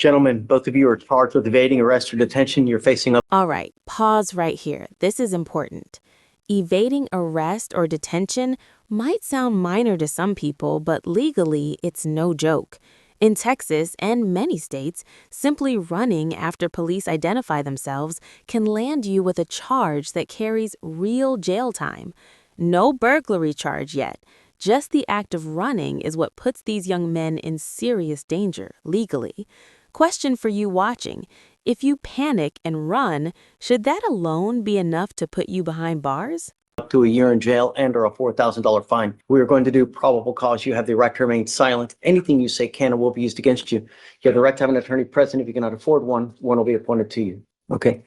Gentlemen, both of you are charged with evading arrest or detention. You're facing up. All right, pause right here. This is important. Evading arrest or detention might sound minor to some people, but legally, it's no joke. In Texas and many states, simply running after police identify themselves can land you with a charge that carries real jail time. No burglary charge yet. Just the act of running is what puts these young men in serious danger legally. Question for you watching. If you panic and run, should that alone be enough to put you behind bars? Up to a year in jail and or a $4,000 fine. We are going to do probable cause. You have the right to remain silent. Anything you say can and will be used against you. You have the right to have an attorney present. If you cannot afford one, one will be appointed to you. Okay.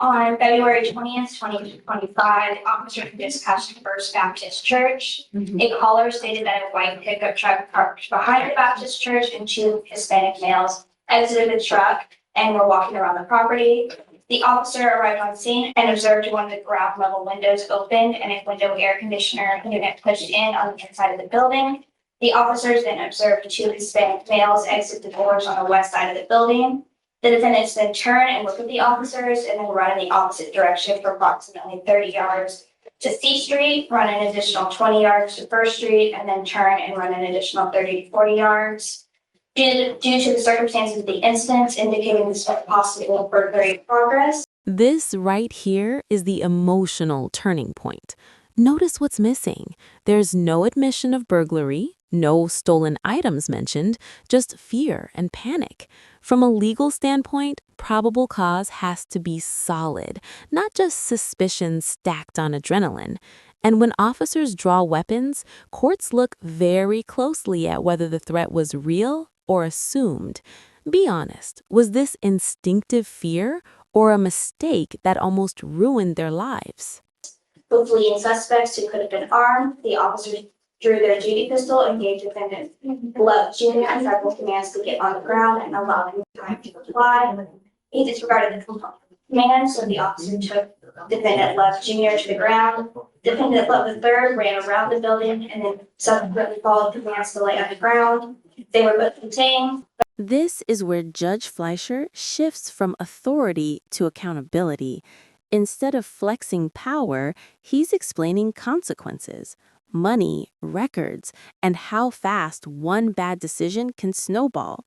On February 20th, 2025, officer dispatched First Baptist Church. A caller stated that a white pickup truck parked behind the Baptist Church and two Hispanic males exited the truck and were walking around the property. The officer arrived on scene and observed one of the ground level windows opened and a window air conditioner unit pushed in on the inside of the building. The officers then observed two Hispanic males exit the doors on the west side of the building. The defendants then turn and look at the officers and then run in the opposite direction for approximately 30 yards to C Street, run an additional 20 yards to First Street, and then turn and run an additional 30 to 40 yards. Due to the circumstances of the incidents indicating this was possible burglary progress. This right here is the emotional turning point. Notice what's missing. There's no admission of burglary, no stolen items mentioned, just fear and panic. From a legal standpoint, probable cause has to be solid, not just suspicion stacked on adrenaline. And when officers draw weapons, courts look very closely at whether the threat was real or assumed. Be honest, was this instinctive fear or a mistake that almost ruined their lives? With fleeing suspects who could have been armed, the officers drew their duty pistol and gave defendant Love Jr. several commands to get on the ground and allow him time to comply. He disregarded the command, so the officer took defendant Love Jr. to the ground. Defendant Love III ran around the building and then subsequently followed commands to lay on the ground. They were both contained. This is where Judge Fleischer shifts from authority to accountability. Instead of flexing power, he's explaining consequences, money, records, and how fast one bad decision can snowball.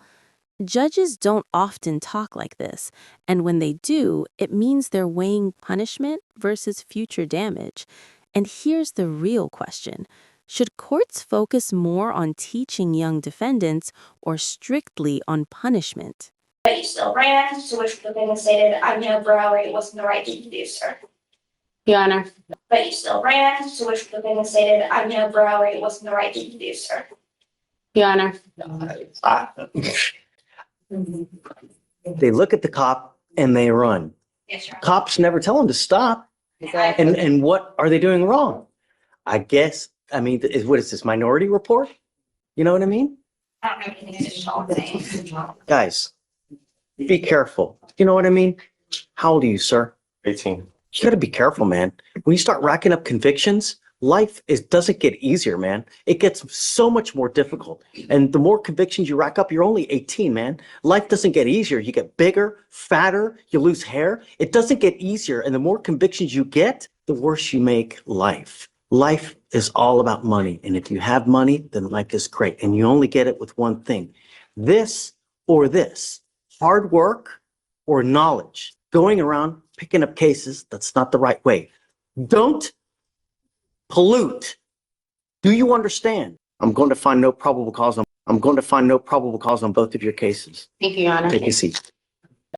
Judges don't often talk like this, and when they do, it means they're weighing punishment versus future damage. And here's the real question. Should courts focus more on teaching young defendants or strictly on punishment? But you still ran, to which the defendant stated, I know burglary wasn't the right thing to do, sir. Your Honor. But you still ran, to which the defendant stated, I know burglary wasn't the right thing to do, sir. Your Honor. They look at the cop and they run. Yes, sir. Cops never tell them to stop. And what are they doing wrong? I guess, what is this, Minority Report? You know what I mean? I don't know anything additional to say. Guys, be careful. You know what I mean? How old are you, sir? 18. You gotta be careful, man. When you start racking up convictions, life doesn't get easier, man. It gets so much more difficult. And the more convictions you rack up, you're only 18, man. Life doesn't get easier. You get bigger, fatter, you lose hair. It doesn't get easier. And the more convictions you get, the worse you make life. Life is all about money. And if you have money, then life is great. And you only get it with one thing. This or this. Hard work or knowledge. Going around picking up cases, that's not the right way. Don't pollute. Do you understand? I'm going to find no probable cause on both of your cases. Thank you, Your Honor. Take a seat.